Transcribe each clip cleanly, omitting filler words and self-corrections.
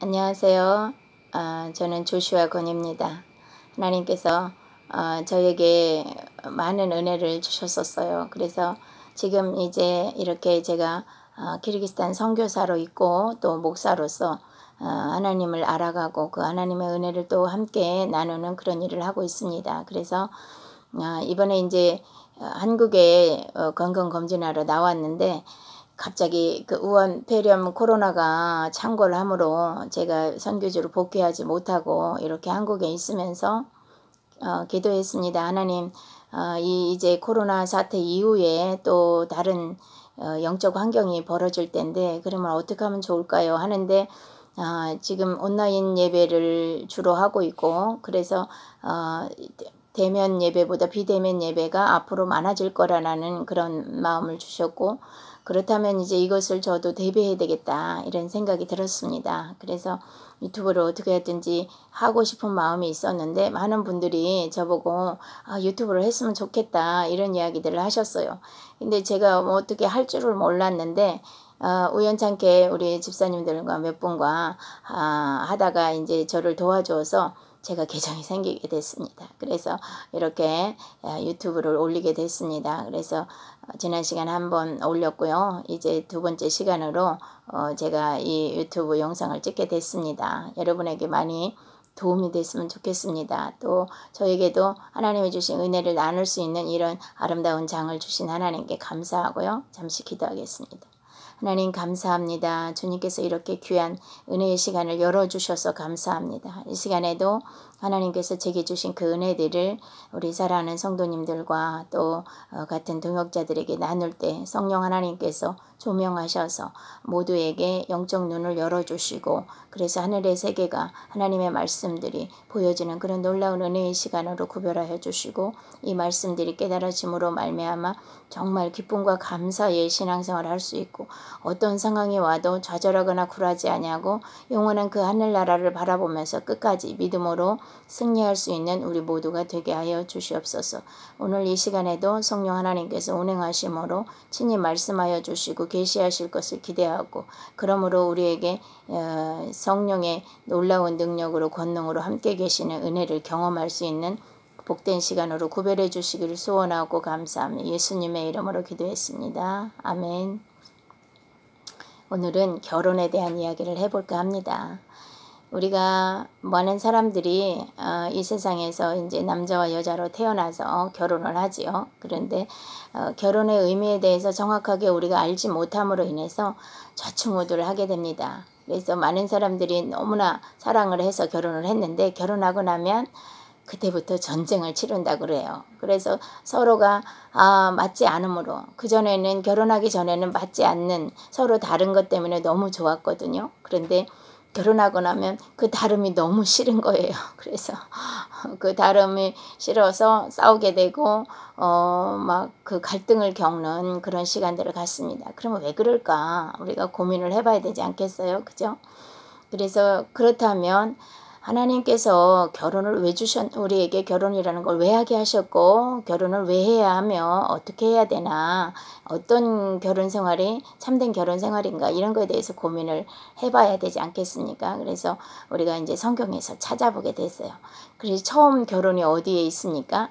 안녕하세요. 저는 조슈아 건입니다. 하나님께서 저에게 많은 은혜를 주셨었어요. 그래서 지금 이제 이렇게 제가 키르기스탄 선교사로 있고 또 목사로서 하나님을 알아가고 그 하나님의 은혜를 또 함께 나누는 그런 일을 하고 있습니다. 그래서 이번에 이제 한국에 건강검진하러 나왔는데 갑자기 그 우한 폐렴 코로나가 창궐 함으로 제가 선교지로 복귀하지 못하고 이렇게 한국에 있으면서 기도했습니다. 하나님, 이제 코로나 사태 이후에 또 다른 영적 환경이 벌어질 텐데 그러면 어떻게 하면 좋을까요? 하는데 지금 온라인 예배를 주로 하고 있고 그래서 대면 예배보다 비대면 예배가 앞으로 많아질 거라는 그런 마음을 주셨고, 그렇다면 이제 이것을 저도 대비해야 되겠다 이런 생각이 들었습니다. 그래서 유튜브를 어떻게 했든지 하고 싶은 마음이 있었는데 많은 분들이 저보고 유튜브를 했으면 좋겠다 이런 이야기들을 하셨어요. 근데 제가 뭐 어떻게 할 줄을 몰랐는데 우연찮게 우리 집사님들과 몇 분과 하다가 이제 저를 도와줘서 제가 계정이 생기게 됐습니다. 그래서 이렇게 유튜브를 올리게 됐습니다. 그래서 지난 시간 한번 올렸고요. 이제 두 번째 시간으로 제가 이 유튜브 영상을 찍게 됐습니다. 여러분에게 많이 도움이 됐으면 좋겠습니다. 또 저에게도 하나님이 주신 은혜를 나눌 수 있는 이런 아름다운 장을 주신 하나님께 감사하고요. 잠시 기도하겠습니다. 하나님 감사합니다. 주님께서 이렇게 귀한 은혜의 시간을 열어주셔서 감사합니다. 이 시간에도 하나님께서 제게 주신 그 은혜들을 우리 사랑하는 성도님들과 또 같은 동역자들에게 나눌 때 성령 하나님께서 조명하셔서 모두에게 영적 눈을 열어주시고 그래서 하늘의 세계가 하나님의 말씀들이 보여지는 그런 놀라운 은혜의 시간으로 구별하여 주시고 이 말씀들이 깨달아짐으로 말미암아 정말 기쁨과 감사의 신앙생활을 할 수 있고 어떤 상황이 와도 좌절하거나 굴하지 아니하고 영원한 그 하늘나라를 바라보면서 끝까지 믿음으로 승리할 수 있는 우리 모두가 되게 하여 주시옵소서. 오늘 이 시간에도 성령 하나님께서 운행하심으로 친히 말씀하여 주시고 계시하실 것을 기대하고 그러므로 우리에게 성령의 놀라운 능력으로 권능으로 함께 계시는 은혜를 경험할 수 있는 복된 시간으로 구별해 주시기를 소원하고 감사하며 예수님의 이름으로 기도했습니다. 아멘. 오늘은 결혼에 대한 이야기를 해볼까 합니다. 우리가 많은 사람들이 이 세상에서 이제 남자와 여자로 태어나서 결혼을 하지요. 그런데 결혼의 의미에 대해서 정확하게 우리가 알지 못함으로 인해서 좌충우돌을 하게 됩니다. 그래서 많은 사람들이 너무나 사랑을 해서 결혼을 했는데 결혼하고 나면 그때부터 전쟁을 치른다고 그래요. 그래서 서로가 맞지 않으므로 그전에는 결혼하기 전에는 맞지 않는 서로 다른 것 때문에 너무 좋았거든요. 그런데 결혼하고 나면 그 다름이 너무 싫은 거예요. 그래서 그 다름이 싫어서 싸우게 되고 막 그 갈등을 겪는 그런 시간들을 갖습니다. 그러면 왜 그럴까? 우리가 고민을 해봐야 되지 않겠어요? 그죠? 그래서 그렇다면 하나님께서 결혼을 왜 우리에게 결혼이라는 걸 왜 하게 하셨고 결혼을 왜 해야 하며 어떻게 해야 되나 어떤 결혼 생활이 참된 결혼 생활인가 이런 거에 대해서 고민을 해봐야 되지 않겠습니까? 그래서 우리가 이제 성경에서 찾아보게 됐어요. 그래서 처음 결혼이 어디에 있습니까?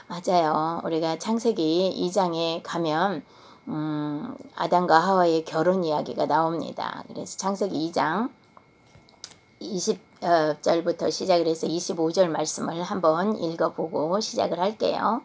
맞아요. 우리가 창세기 2장에 가면 아담과 하와의 결혼 이야기가 나옵니다. 그래서 창세기 2장 20절부터 시작을 해서 25절 말씀을 한번 읽어보고 시작을 할게요.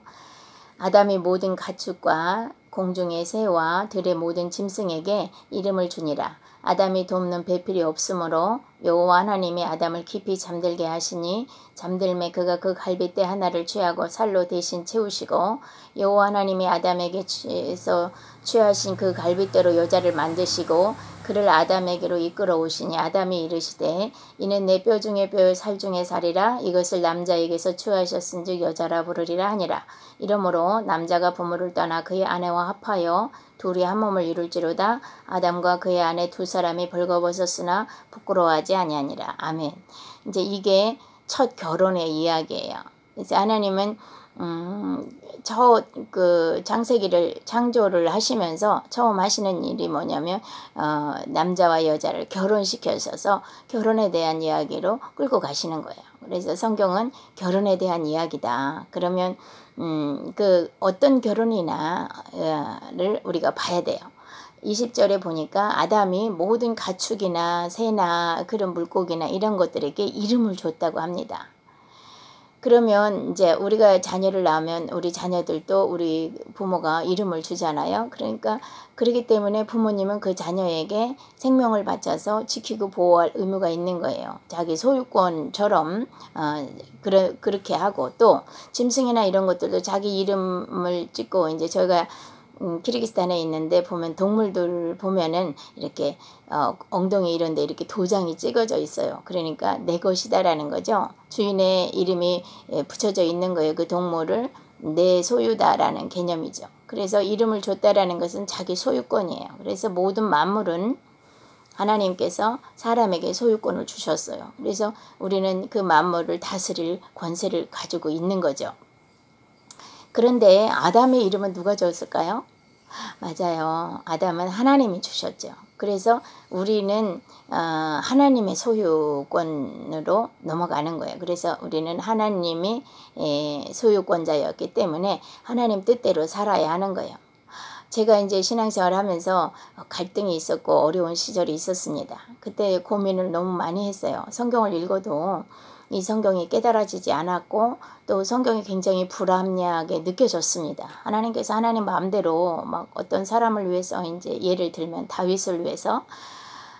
아담이 모든 가축과 공중의 새와 들의 모든 짐승에게 이름을 주니라. 아담이 돕는 배필이 없으므로 여호와 하나님이 아담을 깊이 잠들게 하시니 잠들매 그가 그 갈빗대 하나를 취하고 살로 대신 채우시고 여호와 하나님이 아담에게 취하신 그 갈빗대로 여자를 만드시고 그를 아담에게로 이끌어 오시니 아담이 이르시되 이는 내 뼈 중에 뼈 살 중에 살이라 이것을 남자에게서 취하셨은즉 여자라 부르리라 하니라. 이러므로 남자가 부모를 떠나 그의 아내와 합하여 둘이 한 몸을 이룰지로다. 아담과 그의 아내 두 사람이 벌거벗었으나 부끄러워하지 아니하니라. 아멘. 이제 이게 첫 결혼의 이야기예요. 그래서 하나님은 그 창조를 하시면서 처음 하시는 일이 뭐냐면 남자와 여자를 결혼시켜셔서 결혼에 대한 이야기로 끌고 가시는 거예요. 그래서 성경은 결혼에 대한 이야기다. 그러면 그 어떤 결혼이나를 우리가 봐야 돼요. 20절에 보니까 아담이 모든 가축이나 새나 그런 물고기나 이런 것들에게 이름을 줬다고 합니다. 그러면 이제 우리가 자녀를 낳으면 우리 자녀들도 우리 부모가 이름을 주잖아요. 그러니까 그렇기 때문에 부모님은 그 자녀에게 생명을 바쳐서 지키고 보호할 의무가 있는 거예요. 자기 소유권처럼 그렇게 하고, 또 짐승이나 이런 것들도 자기 이름을 찍고, 이제 저희가 키르기스탄에 있는데 보면 동물들 보면은 이렇게 엉덩이 이런 데 이렇게 도장이 찍어져 있어요. 그러니까 내 것이다라는 거죠. 주인의 이름이 붙여져 있는 거예요. 그 동물을 내 소유다라는 개념이죠. 그래서 이름을 줬다라는 것은 자기 소유권이에요. 그래서 모든 만물은 하나님께서 사람에게 소유권을 주셨어요. 그래서 우리는 그 만물을 다스릴 권세를 가지고 있는 거죠. 그런데 아담의 이름은 누가 줬을까요? 맞아요. 아담은 하나님이 주셨죠. 그래서 우리는 하나님의 소유권으로 넘어가는 거예요. 그래서 우리는 하나님이 소유권자였기 때문에 하나님 뜻대로 살아야 하는 거예요. 제가 이제 신앙생활 하면서 갈등이 있었고 어려운 시절이 있었습니다. 그때 고민을 너무 많이 했어요. 성경을 읽어도 이 성경이 깨달아지지 않았고, 또 성경이 굉장히 불합리하게 느껴졌습니다. 하나님께서 하나님 마음대로 막 어떤 사람을 위해서, 이제 예를 들면 다윗을 위해서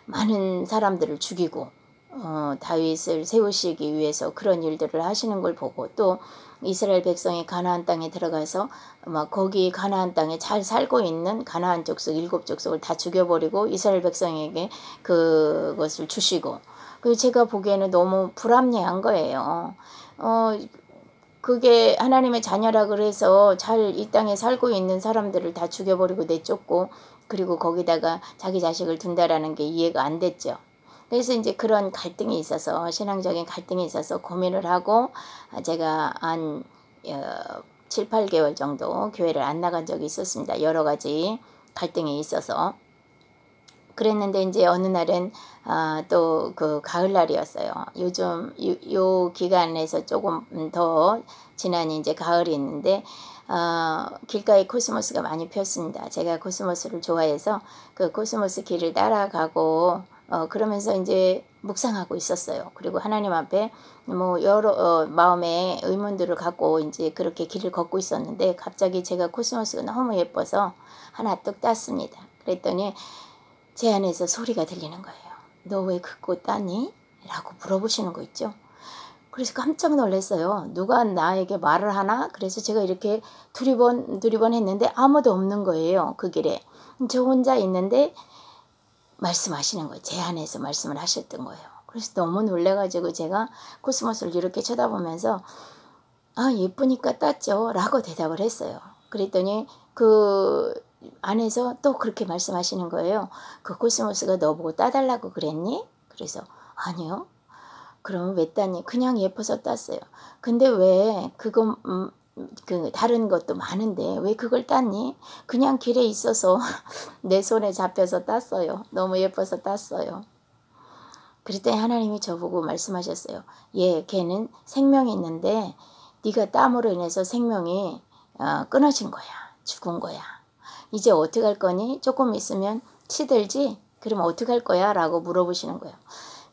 많은 사람들을 죽이고 다윗을 세우시기 위해서 그런 일들을 하시는 걸 보고, 또 이스라엘 백성이 가나안 땅에 들어가서 막 거기 가나안 땅에 잘 살고 있는 가나안 족속 7족속을 다 죽여버리고 이스라엘 백성에게 그것을 주시고, 그 제가 보기에는 너무 불합리한 거예요. 그게 하나님의 자녀라 그래서 잘 이 땅에 살고 있는 사람들을 다 죽여버리고 내쫓고, 그리고 거기다가 자기 자식을 둔다라는 게 이해가 안 됐죠. 그래서 이제 그런 갈등이 있어서, 신앙적인 갈등이 있어서 고민을 하고, 제가 한 7, 8개월 정도 교회를 안 나간 적이 있었습니다. 여러 가지 갈등이 있어서. 그랬는데 이제 어느 날은 또 그 가을날이었어요. 요즘 요 기간에서 조금 더 지난 이제 가을이 있는데 길가에 코스모스가 많이 폈습니다. 제가 코스모스를 좋아해서 그 코스모스 길을 따라가고 그러면서 이제 묵상하고 있었어요. 그리고 하나님 앞에 뭐 여러 마음의 의문들을 갖고 이제 그렇게 길을 걷고 있었는데, 갑자기 제가 코스모스가 너무 예뻐서 하나 뚝 땄습니다. 그랬더니 제 안에서 소리가 들리는 거예요. 너 왜 그 꽃 따니? 라고 물어보시는 거 있죠. 그래서 깜짝 놀랐어요. 누가 나에게 말을 하나? 그래서 제가 이렇게 두리번 했는데 아무도 없는 거예요. 그 길에. 저 혼자 있는데 말씀하시는 거예요. 제 안에서 말씀을 하셨던 거예요. 그래서 너무 놀래가지고 제가 코스모스를 이렇게 쳐다보면서 예쁘니까 땄죠 라고 대답을 했어요. 그랬더니 그 안에서 또 그렇게 말씀하시는 거예요. 그 코스모스가 너보고 따달라고 그랬니? 그래서 아니요. 그러면 왜 땄니? 그냥 예뻐서 땄어요. 근데 왜 그거 그 다른 것도 많은데 왜 그걸 땄니? 그냥 길에 있어서 내 손에 잡혀서 땄어요. 너무 예뻐서 땄어요. 그랬더니 하나님이 저보고 말씀하셨어요. 걔는 생명이 있는데 네가 땀으로 인해서 생명이 끊어진 거야. 죽은 거야. 이제 어떻게 할 거니? 조금 있으면 시들지? 그럼 어떻게 할 거야? 라고 물어보시는 거예요.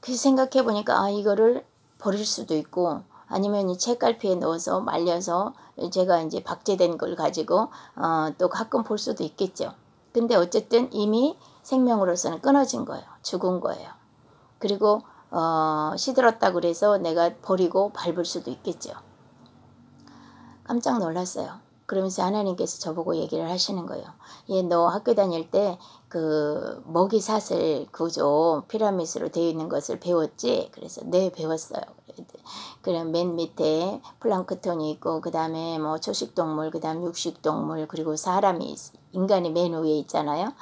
그래서 생각해 보니까 이거를 버릴 수도 있고, 아니면 이 책갈피에 넣어서 말려서 제가 이제 박제된 걸 가지고 또 가끔 볼 수도 있겠죠. 근데 어쨌든 이미 생명으로서는 끊어진 거예요. 죽은 거예요. 그리고 시들었다고 그래서 내가 버리고 밟을 수도 있겠죠. 깜짝 놀랐어요. 그러면서 하나님께서 저보고 얘기를 하시는 거예요. 너 학교 다닐 때 그 먹이사슬 구조 피라미드로 되어 있는 것을 배웠지? 그래서 네, 배웠어요. 그럼 맨 밑에 플랑크톤이 있고, 그 다음에 뭐 초식동물, 그 다음 육식동물, 그리고 사람이, 인간이 맨 위에 있잖아요.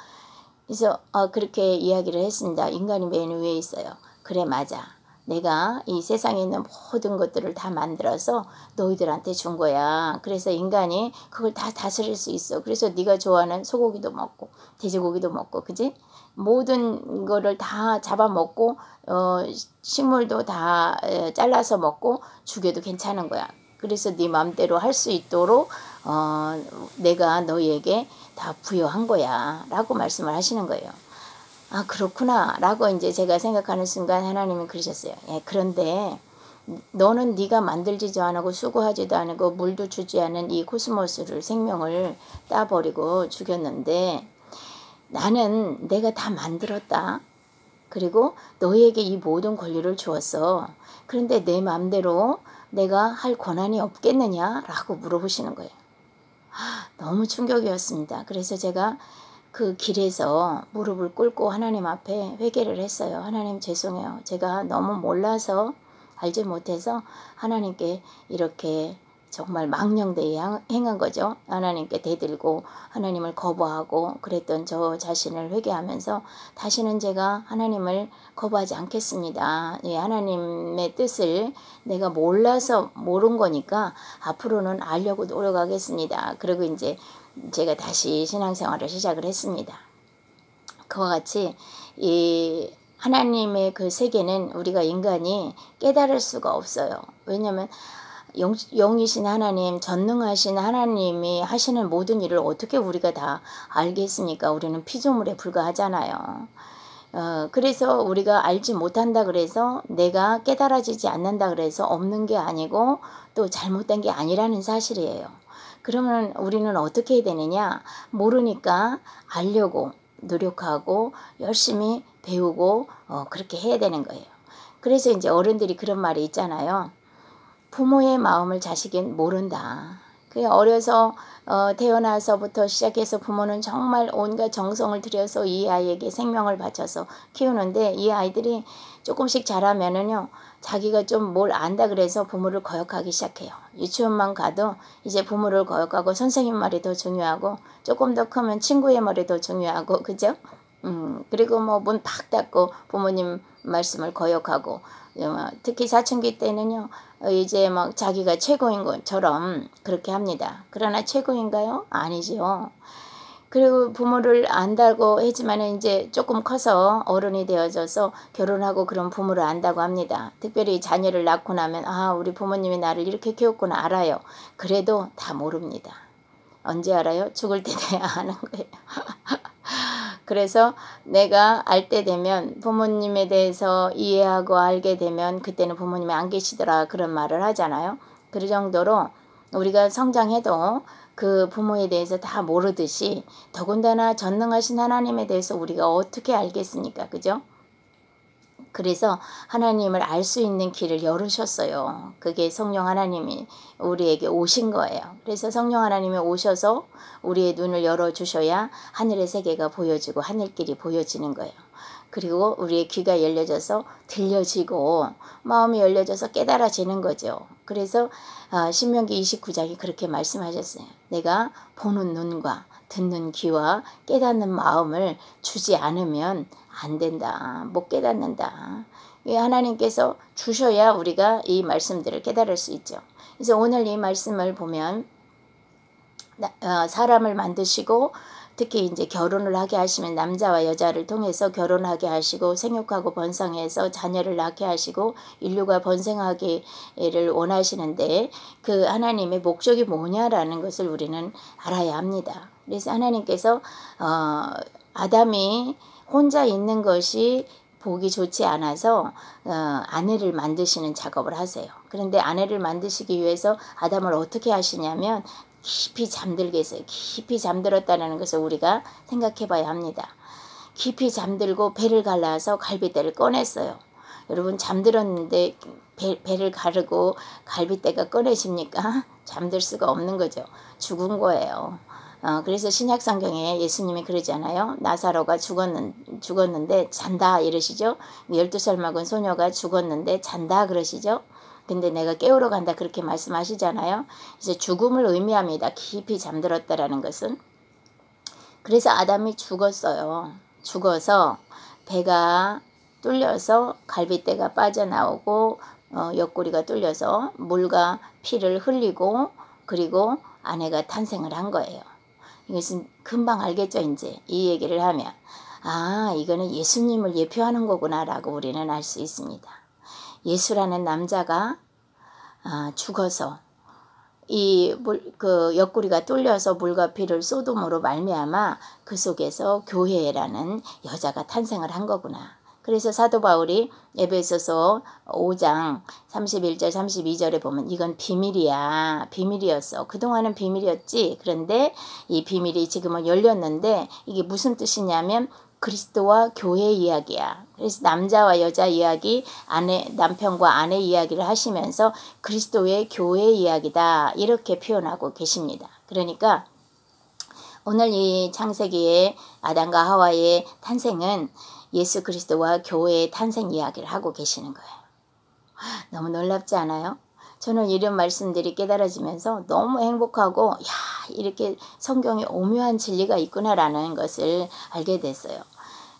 그래서 그렇게 이야기를 했습니다. 인간이 맨 위에 있어요. 그래, 맞아. 내가 이 세상에 있는 모든 것들을 다 만들어서 너희들한테 준 거야. 그래서 인간이 그걸 다 다스릴 수 있어. 그래서 네가 좋아하는 소고기도 먹고 돼지고기도 먹고, 그지? 모든 거를 다 잡아먹고 식물도 다 잘라서 먹고 죽여도 괜찮은 거야. 그래서 네 마음대로 할 수 있도록 내가 너희에게 다 부여한 거야 라고 말씀을 하시는 거예요. 아, 그렇구나 라고 이제 제가 생각하는 순간 하나님은 그러셨어요. 예, 그런데 너는 네가 만들지도 않고 수고하지도 않고 물도 주지 않은 이 코스모스를, 생명을 따버리고 죽였는데 나는 내가 다 만들었다. 그리고 너희에게 이 모든 권리를 주었어. 그런데 내 마음대로 내가 할 권한이 없겠느냐? 라고 물어보시는 거예요. 너무 충격이었습니다. 그래서 제가 그 길에서 무릎을 꿇고 하나님 앞에 회개를 했어요. 하나님 죄송해요. 제가 너무 몰라서 알지 못해서 하나님께 이렇게 정말 망령되이 행한 거죠. 하나님께 대들고 하나님을 거부하고 그랬던 저 자신을 회개하면서 다시는 제가 하나님을 거부하지 않겠습니다. 예, 하나님의 뜻을 내가 몰라서 모른 거니까 앞으로는 알려고 노력하겠습니다. 그리고 이제 제가 다시 신앙생활을 시작을 했습니다. 그와 같이 이 하나님의 그 세계는 우리가 인간이 깨달을 수가 없어요. 왜냐하면 영이신 하나님, 전능하신 하나님이 하시는 모든 일을 어떻게 우리가 다 알겠습니까? 우리는 피조물에 불과하잖아요. 그래서 우리가 알지 못한다 그래서 내가 깨달아지지 않는다 그래서 없는 게 아니고 또 잘못된 게 아니라는 사실이에요. 그러면 우리는 어떻게 해야 되느냐? 모르니까 알려고 노력하고 열심히 배우고 그렇게 해야 되는 거예요. 그래서 이제 어른들이 그런 말이 있잖아요. 부모의 마음을 자식은 모른다. 어려서 태어나서부터 시작해서 부모는 정말 온갖 정성을 들여서 이 아이에게 생명을 바쳐서 키우는데 이 아이들이 조금씩 자라면은요, 자기가 좀 뭘 안다 그래서 부모를 거역하기 시작해요. 유치원만 가도 이제 부모를 거역하고 선생님 말이 더 중요하고 조금 더 크면 친구의 말이 더 중요하고, 그죠? 그리고 뭐 문 팍 닫고 부모님 말씀을 거역하고, 특히 사춘기 때는요, 이제 막 자기가 최고인 것처럼 그렇게 합니다. 그러나 최고인가요? 아니죠. 그리고 부모를 안다고 했지만 이제 조금 커서 어른이 되어져서 결혼하고 그런 부모를 안다고 합니다. 특별히 자녀를 낳고 나면 아, 우리 부모님이 나를 이렇게 키웠구나 알아요. 그래도 다 모릅니다. 언제 알아요? 죽을 때 돼야 아는 거예요. 그래서 내가 알 때 되면 부모님에 대해서 이해하고 알게 되면 그때는 부모님이 안 계시더라 그런 말을 하잖아요. 그 정도로 우리가 성장해도 그 부모에 대해서 다 모르듯이 더군다나 전능하신 하나님에 대해서 우리가 어떻게 알겠습니까? 그죠? 그래서 하나님을 알 수 있는 길을 열으셨어요. 그게 성령 하나님이 우리에게 오신 거예요. 그래서 성령 하나님이 오셔서 우리의 눈을 열어주셔야 하늘의 세계가 보여지고 하늘길이 보여지는 거예요. 그리고 우리의 귀가 열려져서 들려지고 마음이 열려져서 깨달아지는 거죠. 그래서 신명기 29장이 그렇게 말씀하셨어요. 내가 보는 눈과 듣는 귀와 깨닫는 마음을 주지 않으면 안 된다. 못 깨닫는다. 하나님께서 주셔야 우리가 이 말씀들을 깨달을 수 있죠. 그래서 오늘 이 말씀을 보면 사람을 만드시고 특히 이제 결혼을 하게 하시면 남자와 여자를 통해서 결혼하게 하시고 생육하고 번성해서 자녀를 낳게 하시고 인류가 번성하기를 원하시는데 그 하나님의 목적이 뭐냐라는 것을 우리는 알아야 합니다. 그래서 하나님께서 아담이 혼자 있는 것이 보기 좋지 않아서 아내를 만드시는 작업을 하세요. 그런데 아내를 만드시기 위해서 아담을 어떻게 하시냐면 깊이 잠들게 했어요. 깊이 잠들었다는 것을 우리가 생각해 봐야 합니다. 깊이 잠들고 배를 갈라서 갈빗대를 꺼냈어요. 여러분 잠들었는데 배를 가르고 갈빗대가 꺼내집니까? 잠들 수가 없는 거죠. 죽은 거예요. 그래서 신약성경에 예수님이 그러잖아요. 나사로가 죽었는데 잔다 이러시죠. 12살 먹은 소녀가 죽었는데 잔다 그러시죠. 근데 내가 깨우러 간다 그렇게 말씀하시잖아요. 이제 죽음을 의미합니다. 깊이 잠들었다라는 것은. 그래서 아담이 죽었어요. 죽어서 배가 뚫려서 갈빗대가 빠져나오고 옆구리가 뚫려서 물과 피를 흘리고 그리고 아내가 탄생을 한 거예요. 이것은 금방 알겠죠. 이제 이 얘기를 하면 아 이거는 예수님을 예표하는 거구나 라고 우리는 알 수 있습니다. 예수라는 남자가 죽어서 그 옆구리가 뚫려서 물과 피를 쏟음으로 말미암아 그 속에서 교회라는 여자가 탄생을 한 거구나. 그래서 사도 바울이 에베소서 5장 31절 32절에 보면 이건 비밀이야. 비밀이었어. 그동안은 비밀이었지. 그런데 이 비밀이 지금은 열렸는데 이게 무슨 뜻이냐면 그리스도와 교회 이야기야. 그래서 남자와 여자 이야기, 남편과 아내 이야기를 하시면서 그리스도의 교회 이야기다. 이렇게 표현하고 계십니다. 그러니까 오늘 이 창세기의 아담과 하와의 탄생은 예수 그리스도와 교회의 탄생 이야기를 하고 계시는 거예요. 너무 놀랍지 않아요? 저는 이런 말씀들이 깨달아지면서 너무 행복하고 야 이렇게 성경에 오묘한 진리가 있구나라는 것을 알게 됐어요.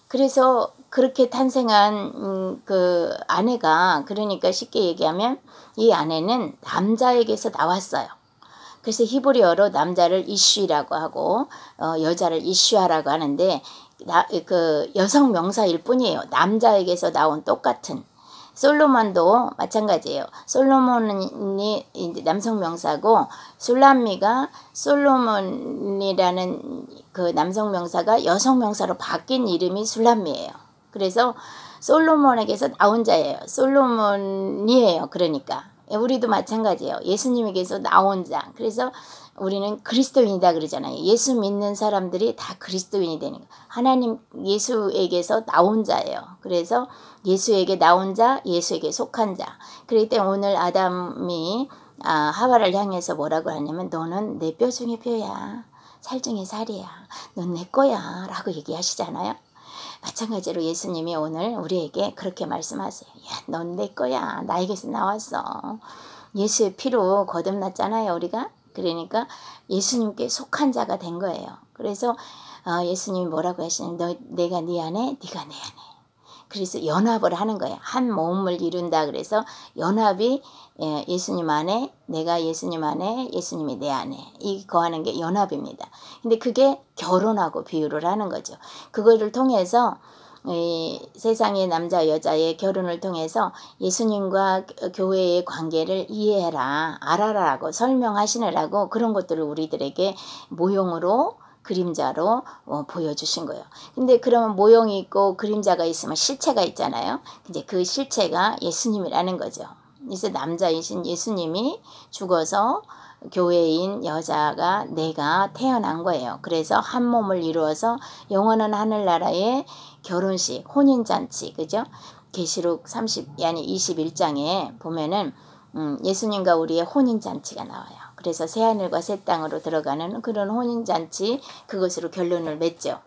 그래서 그렇게 탄생한 그 아내가 그러니까 쉽게 얘기하면 이 아내는 남자에게서 나왔어요. 그래서 히브리어로 남자를 이슈라고 하고 여자를 이슈하라고 하는데 그 여성 명사일 뿐이에요. 남자에게서 나온 똑같은. 솔로몬도 마찬가지예요. 솔로몬이 이제 남성 명사고 술람미가 솔로몬이라는 그 남성 명사가 여성 명사로 바뀐 이름이 술람미예요. 그래서 솔로몬에게서 나온 자예요. 솔로몬이에요. 그러니까 우리도 마찬가지예요. 예수님에게서 나온 자. 그래서 우리는 그리스도인이다 그러잖아요. 예수 믿는 사람들이 다 그리스도인이 되는 거예요. 하나님 예수에게서 나온 자예요. 그래서 예수에게 나온 자, 예수에게 속한 자. 그렇기 때문에 오늘 아담이 하와를 향해서 뭐라고 하냐면 너는 내 뼈 중에 뼈야. 살 중에 살이야. 넌 내 거야. 라고 얘기하시잖아요. 마찬가지로 예수님이 오늘 우리에게 그렇게 말씀하세요. 야, 넌 내 거야. 나에게서 나왔어. 예수의 피로 거듭났잖아요. 우리가. 그러니까 예수님께 속한 자가 된 거예요. 그래서 예수님이 뭐라고 하시냐면 내가 네 안에 네가 내 안에. 그래서 연합을 하는 거예요. 한 몸을 이룬다. 그래서 연합이 예수님 안에 내가 예수님 안에 예수님이 내 안에 이 거하는 게 연합입니다. 근데 그게 결혼하고 비유를 하는 거죠. 그거를 통해서 이 세상의 남자 여자의 결혼을 통해서 예수님과 교회의 관계를 이해해라 알아라라고 설명하시느라고 그런 것들을 우리들에게 모형으로 그림자로 보여주신 거예요. 근데 그러면 모형이 있고 그림자가 있으면 실체가 있잖아요. 이제 그 실체가 예수님이라는 거죠. 그래서 남자이신 예수님이 죽어서 교회인 여자가 내가 태어난 거예요. 그래서 한 몸을 이루어서 영원한 하늘나라의 결혼식, 혼인잔치, 그죠? 계시록 21장에 보면은 예수님과 우리의 혼인잔치가 나와요. 그래서 새하늘과 새 땅으로 들어가는 그런 혼인잔치, 그것으로 결론을 맺죠.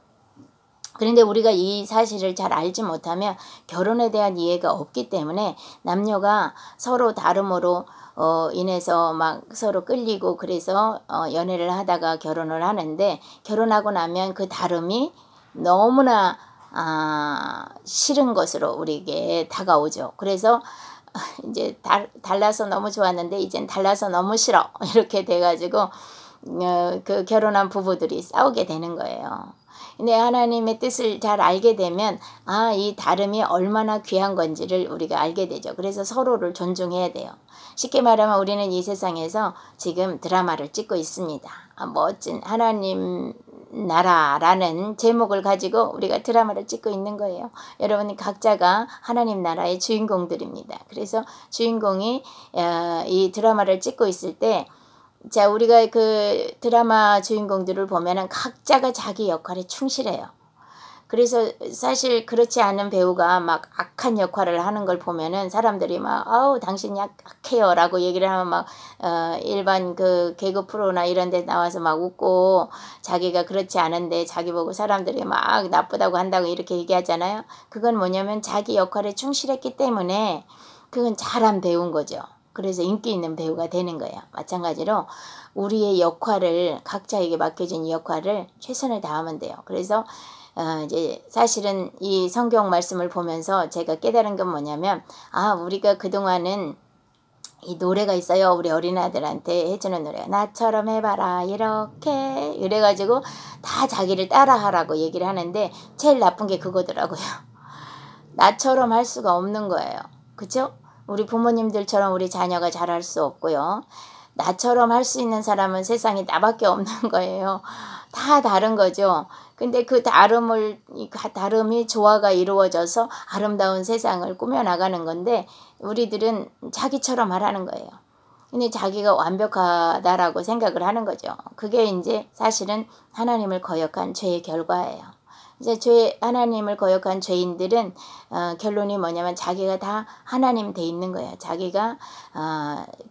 그런데 우리가 이 사실을 잘 알지 못하면 결혼에 대한 이해가 없기 때문에 남녀가 서로 다름으로 인해서 막 서로 끌리고 그래서 연애를 하다가 결혼을 하는데 결혼하고 나면 그 다름이 너무나 싫은 것으로 우리에게 다가오죠. 그래서 이제 달라서 너무 좋았는데 이젠 달라서 너무 싫어 이렇게 돼가지고 그 결혼한 부부들이 싸우게 되는 거예요. 근데 하나님의 뜻을 잘 알게 되면 이 다름이 얼마나 귀한 건지를 우리가 알게 되죠. 그래서 서로를 존중해야 돼요. 쉽게 말하면 우리는 이 세상에서 지금 드라마를 찍고 있습니다. 멋진 하나님 나라라는 제목을 가지고 우리가 드라마를 찍고 있는 거예요. 여러분 각자가 하나님 나라의 주인공들입니다. 그래서 주인공이 이 드라마를 찍고 있을 때 자 우리가 그 드라마 주인공들을 보면은 각자가 자기 역할에 충실해요. 그래서 사실 그렇지 않은 배우가 막 악한 역할을 하는 걸 보면은 사람들이 막 아우 당신 약해요 라고 얘기를 하면 막 일반 그 개그 프로나 이런 데 나와서 막 웃고 자기가 그렇지 않은데 자기 보고 사람들이 막 나쁘다고 한다고 이렇게 얘기하잖아요. 그건 뭐냐면 자기 역할에 충실했기 때문에 그건 잘한 배우인 거죠. 그래서 인기 있는 배우가 되는 거예요. 마찬가지로 우리의 역할을 각자에게 맡겨진 이 역할을 최선을 다하면 돼요. 그래서 이제 사실은 이 성경 말씀을 보면서 제가 깨달은 건 뭐냐면, 우리가 그동안은 이 노래가 있어요. 우리 어린아들한테 해주는 노래가 나처럼 해봐라 이렇게 이래가지고 다 자기를 따라하라고 얘기를 하는데 제일 나쁜 게 그거더라고요. 나처럼 할 수가 없는 거예요. 그죠? 우리 부모님들처럼 우리 자녀가 잘할 수 없고요. 나처럼 할 수 있는 사람은 세상에 나밖에 없는 거예요. 다 다른 거죠. 근데 그 다름이 조화가 이루어져서 아름다운 세상을 꾸며나가는 건데 우리들은 자기처럼 하라는 거예요. 근데 자기가 완벽하다라고 생각을 하는 거죠. 그게 이제 사실은 하나님을 거역한 죄의 결과예요. 이제 하나님을 거역한 죄인들은 결론이 뭐냐면 자기가 다 하나님 돼 있는 거예요. 자기가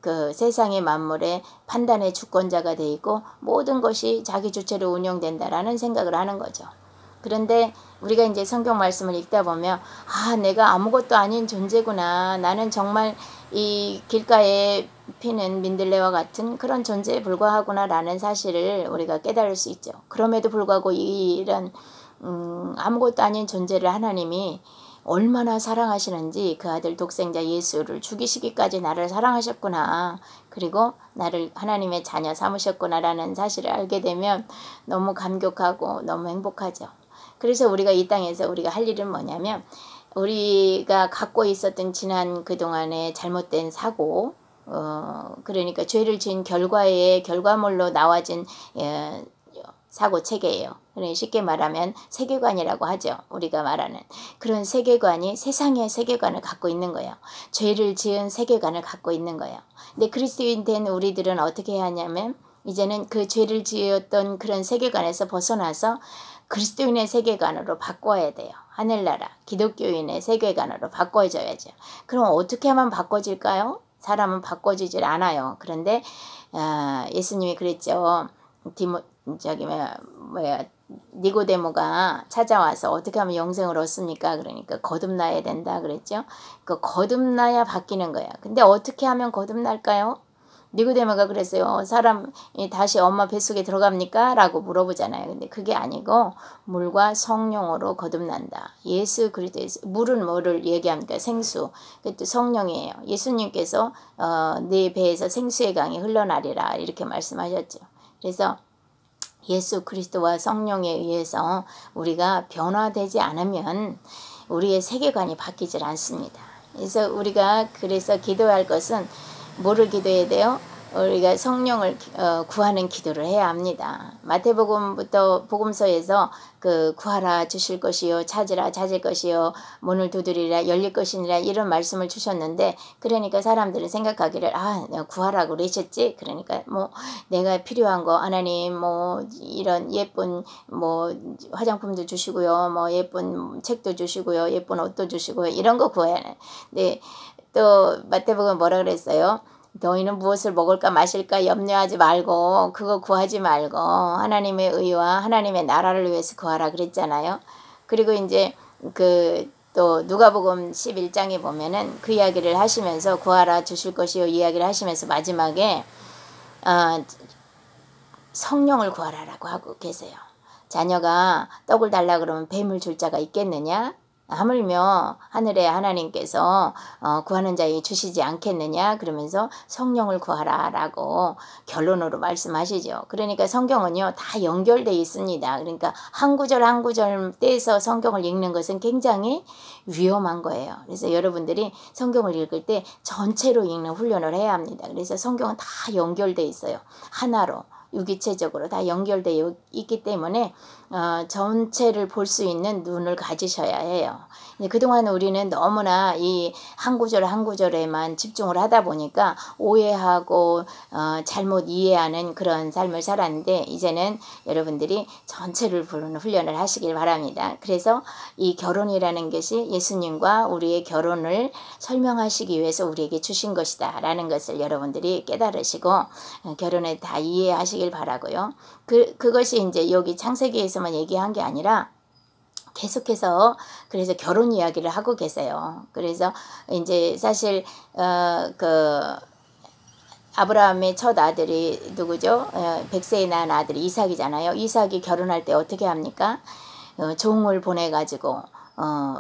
그 세상의 만물의 판단의 주권자가 돼 있고 모든 것이 자기 주체로 운영된다라는 생각을 하는 거죠. 그런데 우리가 이제 성경 말씀을 읽다 보면 내가 아무것도 아닌 존재구나. 나는 정말 이 길가에 피는 민들레와 같은 그런 존재에 불과하구나라는 사실을 우리가 깨달을 수 있죠. 그럼에도 불구하고 이런 아무것도 아닌 존재를 하나님이 얼마나 사랑하시는지 그 아들 독생자 예수를 죽이시기까지 나를 사랑하셨구나. 그리고 나를 하나님의 자녀 삼으셨구나라는 사실을 알게 되면 너무 감격하고 너무 행복하죠. 그래서 우리가 이 땅에서 우리가 할 일은 뭐냐면 우리가 갖고 있었던 지난 그동안의 잘못된 사고 그러니까 죄를 지은 결과물로 나와진 사고 체계예요. 쉽게 말하면 세계관이라고 하죠. 우리가 말하는 그런 세계관이 세상의 세계관을 갖고 있는 거예요. 죄를 지은 세계관을 갖고 있는 거예요. 근데 그리스도인 된 우리들은 어떻게 해야 하냐면 이제는 그 죄를 지었던 그런 세계관에서 벗어나서 그리스도인의 세계관으로 바꿔야 돼요. 하늘나라 기독교인의 세계관으로 바꿔줘야죠. 그럼 어떻게 하면 바꿔질까요? 사람은 바꿔지질 않아요. 그런데 예수님이 그랬죠. 니고데모가 찾아와서 어떻게 하면 영생을 얻습니까? 그러니까 거듭나야 된다 그랬죠. 그 거듭나야 바뀌는 거야. 근데 어떻게 하면 거듭날까요? 니고데모가 그랬어요. 사람이 다시 엄마 뱃속에 들어갑니까? 라고 물어보잖아요. 근데 그게 아니고 물과 성령으로 거듭난다. 예수 그리스도에서 물은 뭐를 얘기합니까? 생수. 그것도 성령이에요. 예수님께서 네 배에서 생수의 강이 흘러나리라 이렇게 말씀하셨죠. 그래서 예수 그리스도와 성령에 의해서 우리가 변화되지 않으면 우리의 세계관이 바뀌질 않습니다. 그래서 우리가 기도할 것은 뭐를 기도해야 돼요? 우리가 성령을 구하는 기도를 해야 합니다. 복음서에서 구하라 주실 것이요 찾으라 찾을 것이요 문을 두드리라 열릴 것이니라 이런 말씀을 주셨는데 그러니까 사람들은 생각하기를 내가 구하라고 그러셨지. 그러니까 내가 필요한 거 하나님 이런 예쁜 화장품도 주시고요 예쁜 책도 주시고요 예쁜 옷도 주시고요 이런 거 구해야 해. 근데 또 마태복음 뭐라 그랬어요? 너희는 무엇을 먹을까 마실까 염려하지 말고 그거 구하지 말고 하나님의 의와 하나님의 나라를 위해서 구하라 그랬잖아요. 그리고 이제 또 누가복음 11장에 보면은 그 이야기를 하시면서 구하라 주실 것이요 이야기를 하시면서 마지막에 성령을 구하라라고 하고 계세요. 자녀가 떡을 달라 그러면 뱀을 줄 자가 있겠느냐? 하물며 하늘의 하나님께서 구하는 자에게 주시지 않겠느냐 그러면서 성령을 구하라 라고 결론으로 말씀하시죠. 그러니까 성경은요 다 연결되어 있습니다. 그러니까 한 구절 한 구절 떼서 성경을 읽는 것은 굉장히 위험한 거예요. 그래서 여러분들이 성경을 읽을 때 전체로 읽는 훈련을 해야 합니다. 그래서 성경은 다 연결되어 있어요. 하나로 유기체적으로 다 연결되어 있기 때문에 전체를 볼 수 있는 눈을 가지셔야 해요. 그동안 우리는 너무나 이 한 구절 한 구절에만 집중을 하다 보니까 오해하고 잘못 이해하는 그런 삶을 살았는데 이제는 여러분들이 전체를 보는 훈련을 하시길 바랍니다. 그래서 이 결혼이라는 것이 예수님과 우리의 결혼을 설명하시기 위해서 우리에게 주신 것이다 라는 것을 여러분들이 깨달으시고 결혼에 다 이해하시길 바라고요. 그것이 이제 여기 창세기에서만 얘기한 게 아니라 계속해서 그래서 결혼 이야기를 하고 계세요. 그래서 이제 사실 아브라함의 첫 아들이 누구죠? 100세에 낳은 아들이 이삭이잖아요. 이삭이 결혼할 때 어떻게 합니까? 종을 보내가지고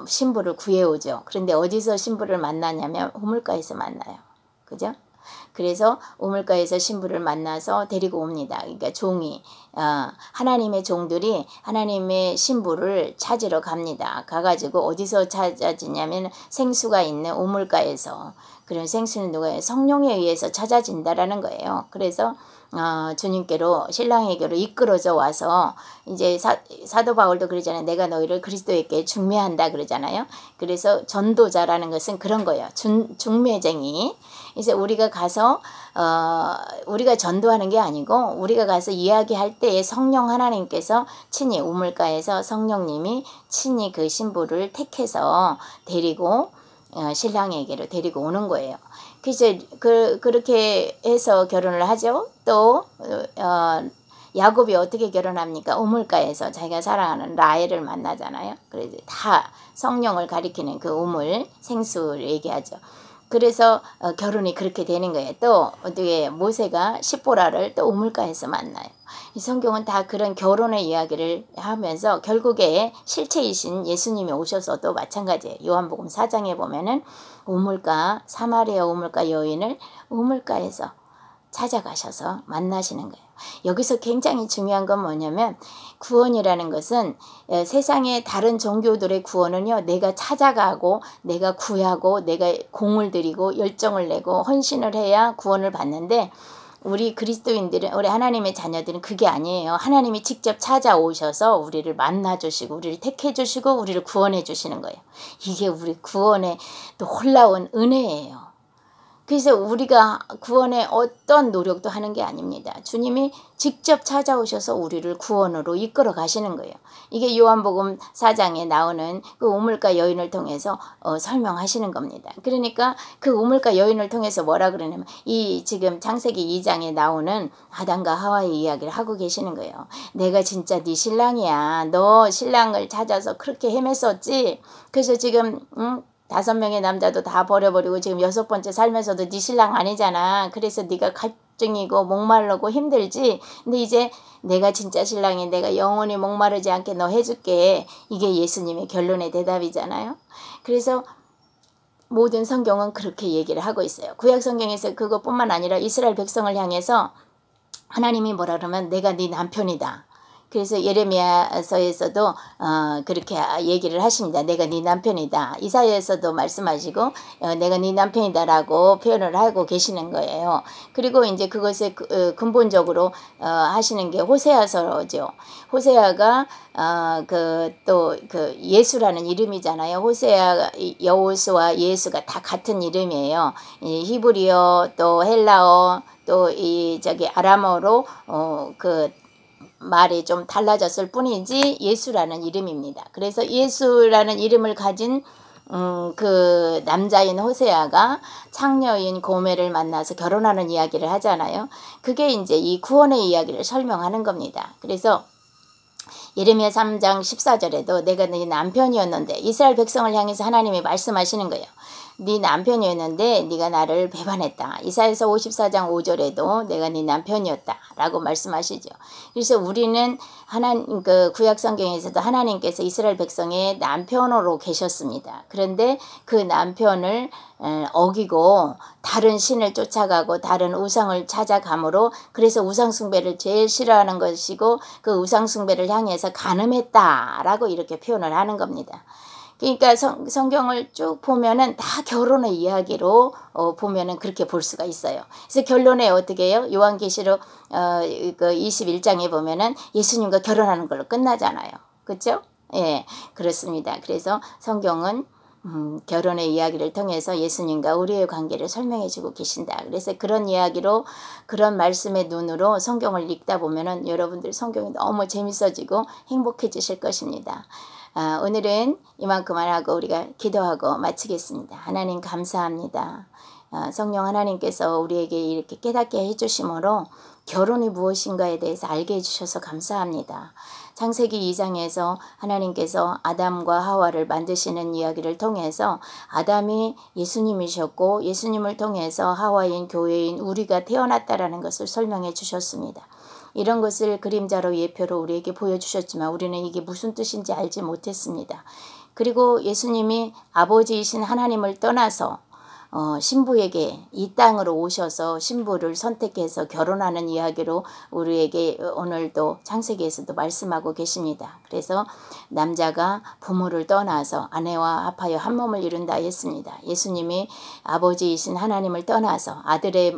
신부를 구해오죠. 그런데 어디서 신부를 만나냐면 우물가에서 만나요. 그죠? 그래서 우물가에서 신부를 만나서 데리고 옵니다. 그러니까 종이 하나님의 종들이 하나님의 신부를 찾으러 갑니다. 가가지고 어디서 찾아지냐면 생수가 있는 우물가에서. 그런 생수는 누가요? 성령에 의해서 찾아진다라는 거예요. 그래서 주님께로 신랑에게로 이끌어져 와서 이제 사도 바울도 그러잖아요. 내가 너희를 그리스도에게 중매한다 그러잖아요. 그래서 전도자라는 것은 그런 거예요. 중매쟁이. 이제 우리가 가서 우리가 전도하는 게 아니고 우리가 가서 이야기할 때에 성령 하나님께서 친히 우물가에서 성령님이 친히 그 신부를 택해서 데리고 신랑에게로 데리고 오는 거예요. 그렇게 해서 결혼을 하죠. 또 야곱이 어떻게 결혼합니까? 우물가에서 자기가 사랑하는 라헬을 만나잖아요. 그래서 다 성령을 가리키는 그 우물 생수를 얘기하죠. 그래서 결혼이 그렇게 되는 거예요. 또 어떻게 모세가 십보라를 또 우물가에서 만나요. 이 성경은 다 그런 결혼의 이야기를 하면서 결국에 실체이신 예수님이 오셔서도 마찬가지예요. 요한복음 4장에 보면은 우물가 사마리아 우물가 여인을 우물가에서 찾아가셔서 만나시는 거예요. 여기서 굉장히 중요한 건 뭐냐면 구원이라는 것은 세상의 다른 종교들의 구원은요. 내가 찾아가고 내가 구하고 내가 공을 들이고 열정을 내고 헌신을 해야 구원을 받는데 우리 그리스도인들은 우리 하나님의 자녀들은 그게 아니에요. 하나님이 직접 찾아오셔서 우리를 만나주시고 우리를 택해주시고 우리를 구원해 주시는 거예요. 이게 우리 구원의 놀라운 은혜예요. 그래서 우리가 구원에 어떤 노력도 하는 게 아닙니다. 주님이 직접 찾아오셔서 우리를 구원으로 이끌어 가시는 거예요. 이게 요한복음 4장에 나오는 그 우물가 여인을 통해서 설명하시는 겁니다. 그러니까 그 우물가 여인을 통해서 뭐라 그러냐면 이 지금 창세기 2장에 나오는 아담과 하와의 이야기를 하고 계시는 거예요. 내가 진짜 네 신랑이야. 너 신랑을 찾아서 그렇게 헤맸었지. 그래서 지금 5명의 남자도 다 버려버리고 지금 6번째 살면서도 네 신랑 아니잖아. 그래서 네가 갈증이고 목마르고 힘들지. 근데 이제 내가 진짜 신랑이 내가 영원히 목마르지 않게 너 해줄게. 이게 예수님의 결론의 대답이잖아요. 그래서 모든 성경은 그렇게 얘기를 하고 있어요. 구약 성경에서 그것뿐만 아니라 이스라엘 백성을 향해서 하나님이 뭐라 그러면 내가 네 남편이다. 그래서 예레미야서에서도 그렇게 얘기를 하십니다. 내가 네 남편이다. 이사야에서도 말씀하시고 내가 네 남편이다라고 표현을 하고 계시는 거예요. 그리고 이제 그것을 근본적으로 하시는 게 호세아서죠. 호세아가 또 예수라는 이름이잖아요. 호세아, 여호수와 예수가 다 같은 이름이에요. 히브리어 또 헬라어 또 아람어로 말이 좀 달라졌을 뿐이지 예수라는 이름입니다. 그래서 예수라는 이름을 가진 그 남자인 호세아가 창녀인 고멜을 만나서 결혼하는 이야기를 하잖아요. 그게 이제 이 구원의 이야기를 설명하는 겁니다. 그래서 예레미야 3장 14절에도 내가 네 남편이었는데 이스라엘 백성을 향해서 하나님이 말씀하시는 거예요. 네 남편이었는데 네가 나를 배반했다. 이사야서 54장 5절에도 내가 네 남편이었다 라고 말씀하시죠. 그래서 우리는 그 구약 성경에서도 하나님께서 이스라엘 백성의 남편으로 계셨습니다. 그런데 그 남편을 어기고 다른 신을 쫓아가고 다른 우상을 찾아가므로 그래서 우상 숭배를 제일 싫어하는 것이고 그 우상 숭배를 향해서 간음했다라고 이렇게 표현을 하는 겁니다. 그러니까 성경을 쭉 보면은 다 결혼의 이야기로 보면은 그렇게 볼 수가 있어요. 그래서 결론에 어떻게 해요? 요한계시록 그 21장에 보면은 예수님과 결혼하는 걸로 끝나잖아요. 그렇죠? 예, 그렇습니다. 그래서 성경은 결혼의 이야기를 통해서 예수님과 우리의 관계를 설명해 주고 계신다. 그래서 그런 이야기로 그런 말씀의 눈으로 성경을 읽다 보면은 여러분들 성경이 너무 재밌어지고 행복해지실 것입니다. 오늘은 이만큼만 하고 우리가 기도하고 마치겠습니다. 하나님 감사합니다. 성령 하나님께서 우리에게 이렇게 깨닫게 해주심으로 결혼이 무엇인가에 대해서 알게 해주셔서 감사합니다. 창세기 2장에서 하나님께서 아담과 하와를 만드시는 이야기를 통해서 아담이 예수님이셨고 예수님을 통해서 하와인 교회인 우리가 태어났다라는 것을 설명해 주셨습니다. 이런 것을 그림자로 예표로 우리에게 보여주셨지만 우리는 이게 무슨 뜻인지 알지 못했습니다. 그리고 예수님이 아버지이신 하나님을 떠나서 신부에게 이 땅으로 오셔서 신부를 선택해서 결혼하는 이야기로 우리에게 오늘도 창세기에서도 말씀하고 계십니다. 그래서 남자가 부모를 떠나서 아내와 합하여 한 몸을 이룬다 했습니다. 예수님이 아버지이신 하나님을 떠나서 아들의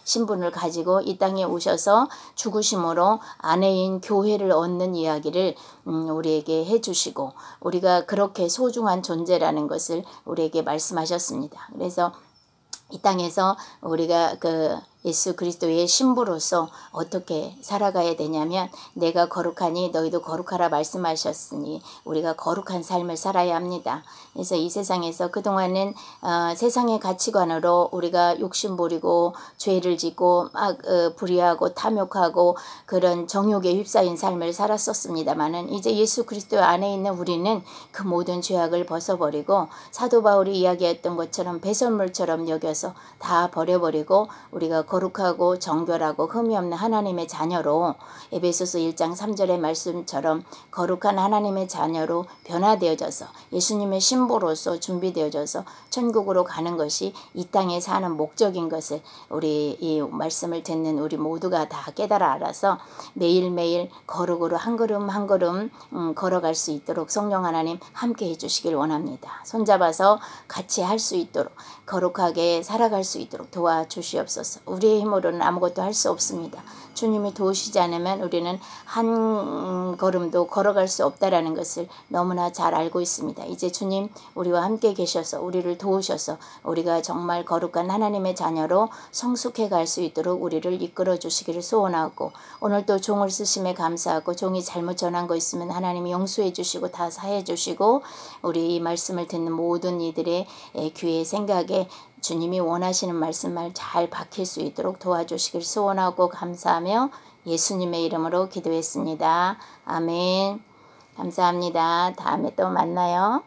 신분을 가지고 이 땅에 오셔서 죽으심으로 아내인 교회를 얻는 이야기를 우리에게 해주시고 우리가 그렇게 소중한 존재라는 것을 우리에게 말씀하셨습니다. 그래서 이 땅에서 우리가 그 예수 그리스도의 신부로서 어떻게 살아가야 되냐면 내가 거룩하니 너희도 거룩하라 말씀하셨으니 우리가 거룩한 삶을 살아야 합니다. 그래서 이 세상에서 그동안은 세상의 가치관으로 우리가 욕심 부리고 죄를 짓고 막 불의하고 탐욕하고 그런 정욕에 휩싸인 삶을 살았었습니다마는 이제 예수 그리스도 안에 있는 우리는 그 모든 죄악을 벗어버리고 사도 바울이 이야기했던 것처럼 배설물처럼 여겨서 다 버려버리고 우리가 거룩하고 정결하고 흠이 없는 하나님의 자녀로 에베소서 1장 3절의 말씀처럼 거룩한 하나님의 자녀로 변화되어져서 예수님의 신부로서 준비되어져서 천국으로 가는 것이 이 땅에 사는 목적인 것을 우리 이 말씀을 듣는 우리 모두가 다 깨달아 알아서 매일매일 거룩으로 한 걸음 한 걸음 걸어갈 수 있도록 성령 하나님 함께 해주시길 원합니다. 손잡아서 같이 할 수 있도록 거룩하게 살아갈 수 있도록 도와주시옵소서. 우리의 힘으로는 아무것도 할 수 없습니다. 주님이 도우시지 않으면 우리는 한 걸음도 걸어갈 수 없다라는 것을 너무나 잘 알고 있습니다. 이제 주님 우리와 함께 계셔서 우리를 도우셔서 우리가 정말 거룩한 하나님의 자녀로 성숙해 갈 수 있도록 우리를 이끌어 주시기를 소원하고 오늘 또 종을 쓰심에 감사하고 종이 잘못 전한 거 있으면 하나님이 용서해 주시고 다 사해 주시고 우리 이 말씀을 듣는 모든 이들의 귀에 생각에 주님이 원하시는 말씀을 잘 박힐 수 있도록 도와주시길 소원하고 감사하며 예수님의 이름으로 기도했습니다. 아멘. 감사합니다. 다음에 또 만나요.